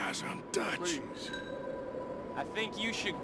eyes on Dutch. Please. I think you should.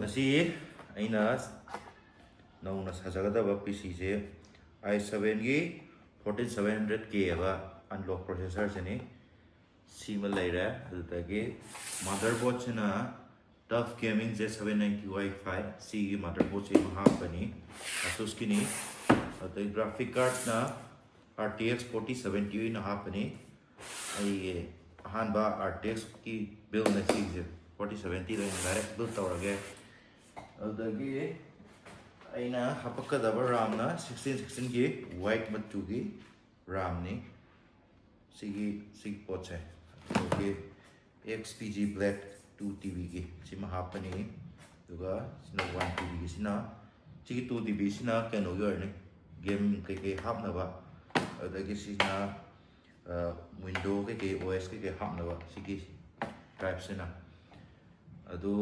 Nasi aina nauna sajagadaba PC se i7 gi 14700K aba unlock processor sini sima laira adutagi motherboard sina tough gaming Z790 Wi-Fi C gi motherboard se mahapani Asus kini atai graphic card na RTX 4070 na hapani ai hanba RTX ki build na si 4070 la direct build tawrage adagi aina hapakadaba RAM na 1616 gi white matu gi RAM ni sig pot hai okay XPG black 2TB gi sima hapani duga sina 1TB gi sina sigi 2TB sina kano yor ni game ke hapna ba adagi sina window ke OS ke hapna ba sigi drive sina adu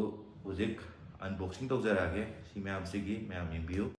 ujik unboxing tawjarage si mayam sigi mayam review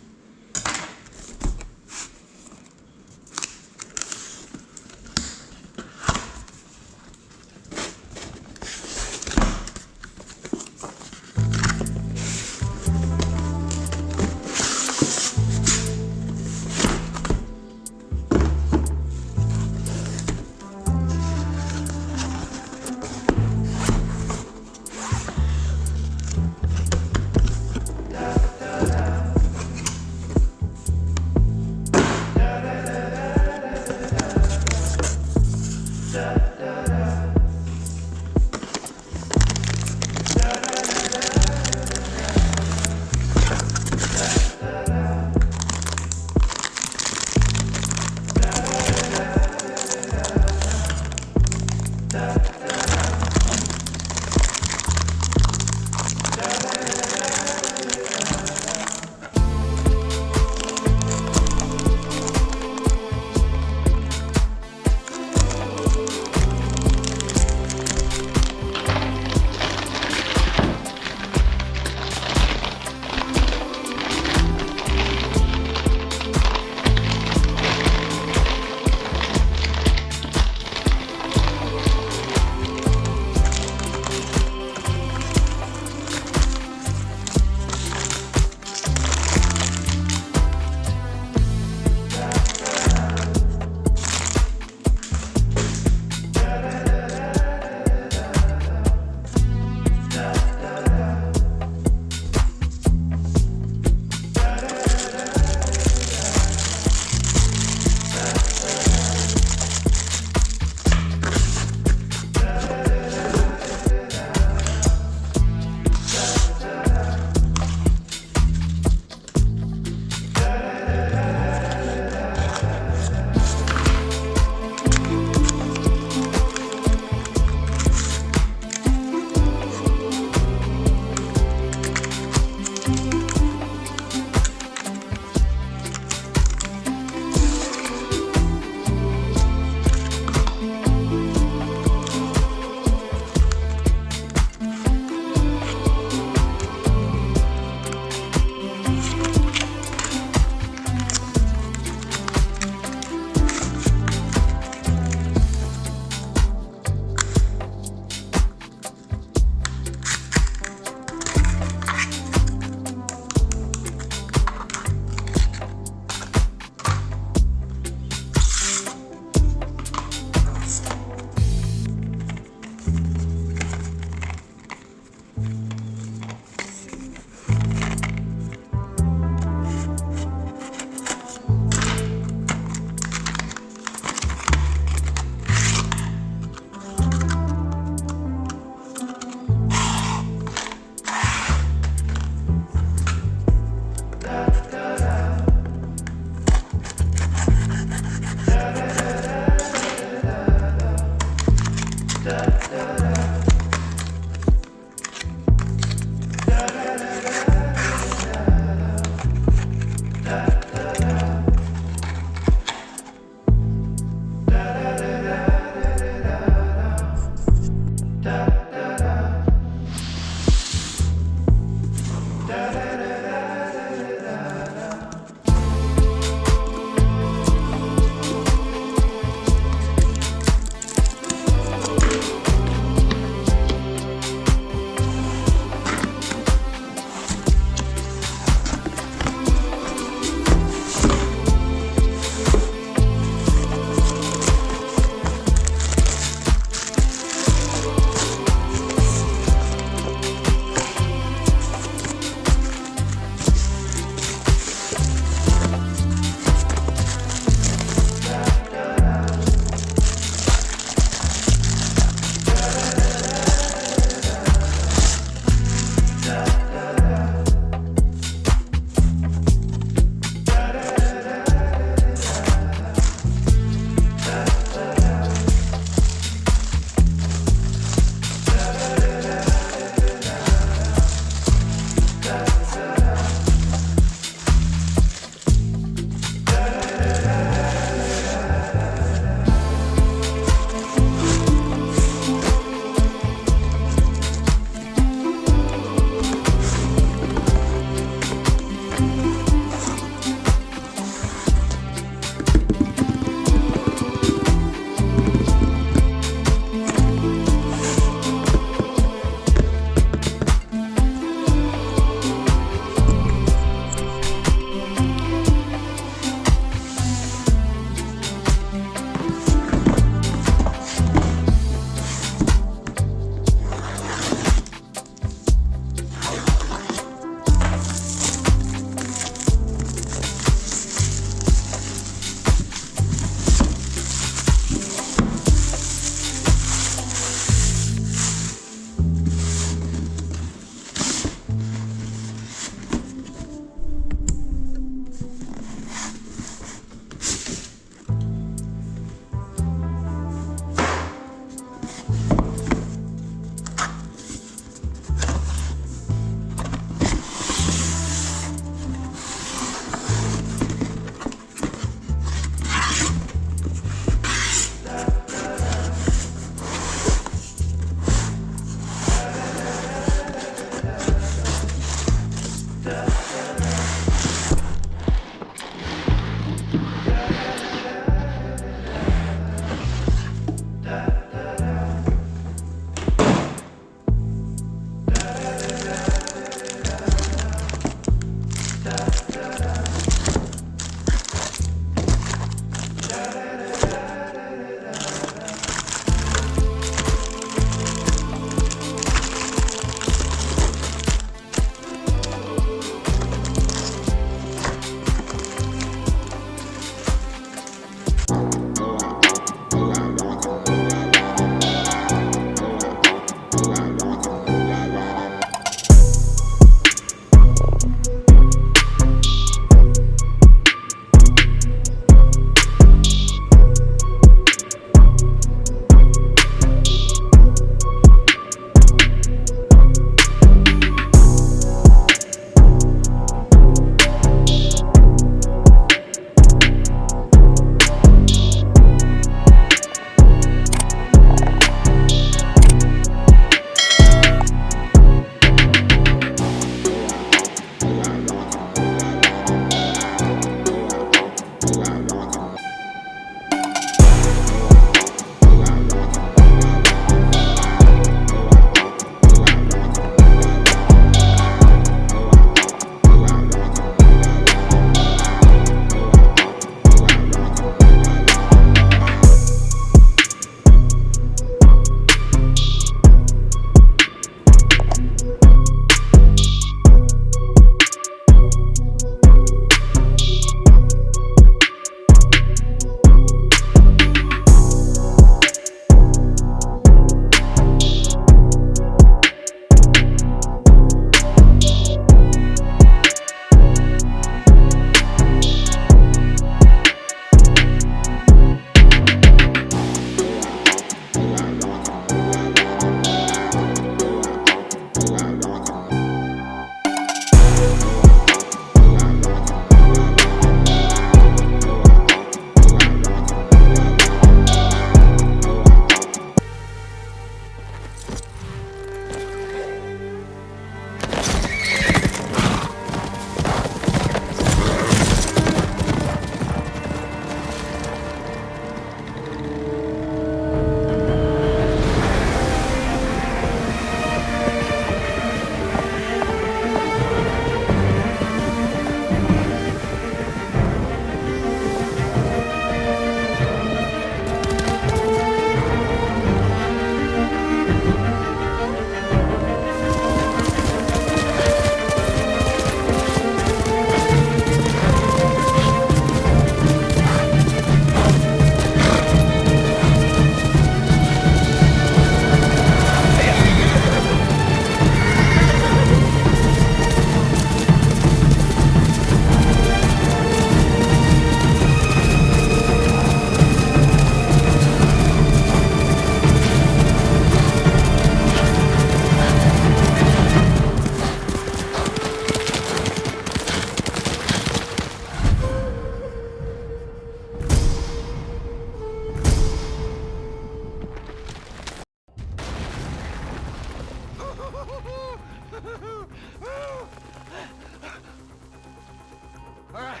Alright,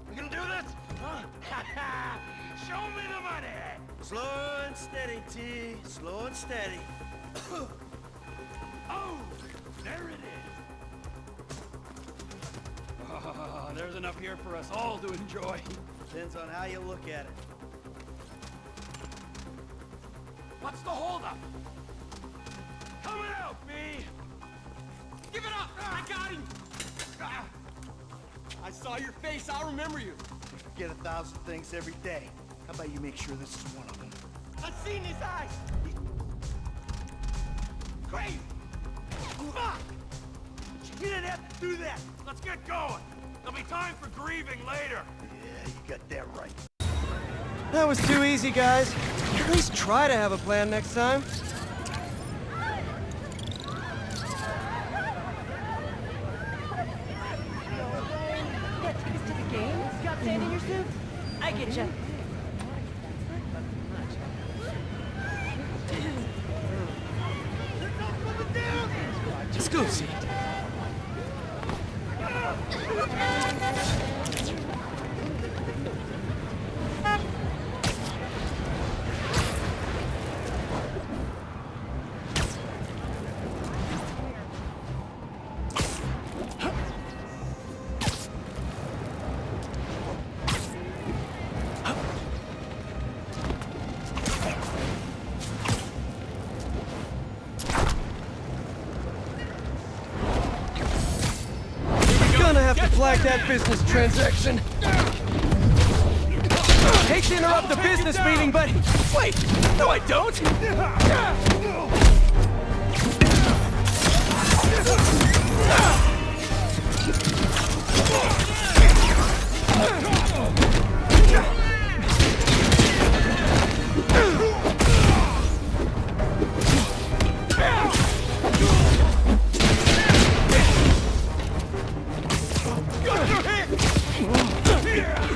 we gonna do this? Huh? Show me the money! Slow and steady, T. Slow and steady. Oh, there it is. Oh, there's enough here for us all to enjoy. Depends on how you look at it. What's the holdup? Coming out, B! Give it up! I got him! I saw your face, I'll remember you. You forget 1,000 things every day. How about you make sure this is one of them? I've seen his eyes! Crazy! Fuck! You didn't have to do that! Let's get going! There'll be time for grieving later! Yeah, you got that right. That was too easy, guys. At least try to have a plan next time. Got tickets to the game? Got sand in your suit? I get you. Just go see. Gonna have to flag that business transaction. Hate to interrupt the business meeting, but wait, no I don't.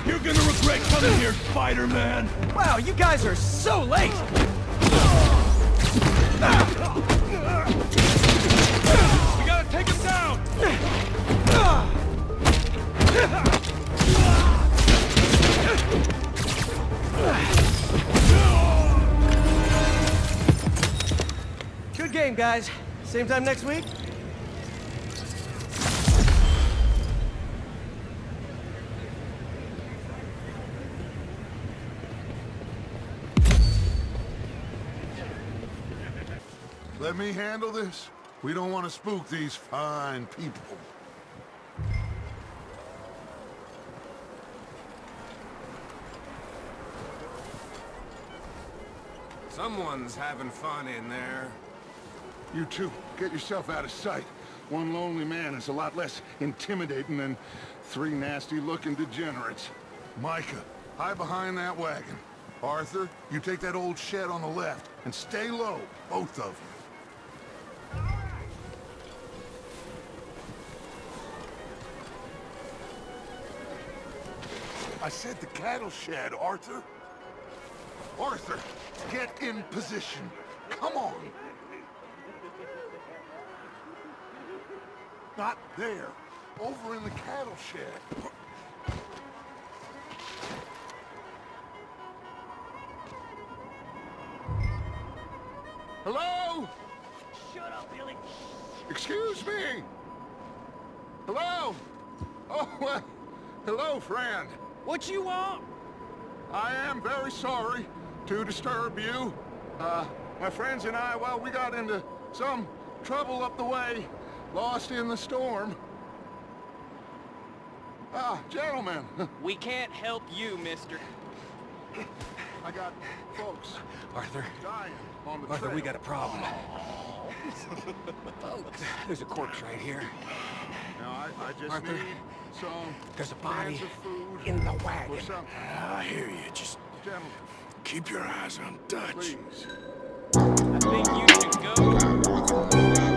You're gonna regret coming here, Spider-Man! Wow, you guys are so late. We gotta take him down! Good game, guys. Same time next week? Let me handle this. We don't want to spook these fine people. Someone's having fun in there. You two, get yourself out of sight. One lonely man is a lot less intimidating than three nasty-looking degenerates. Micah, hide behind that wagon. Arthur, you take that old shed on the left, and stay low, both of you. I said the cattle shed, Arthur. Arthur, get in position. Come on. Not there. Over in the cattle shed. Hello? Shut up, Billy. Excuse me. Hello? Oh, well, hello, friend. What you want? I am very sorry to disturb you. My friends and I, well, we got into some trouble up the way, lost in the storm. Gentlemen, We can't help you, mister. I got folks Arthur, dying on the Arthur, trail. we got a problem. There's a corpse right here. Now, I just Arthur, need some there's a body cans of food in the or wagon. something. I hear you. Just Gentlemen, keep your eyes on Dutch. please. I think you should go.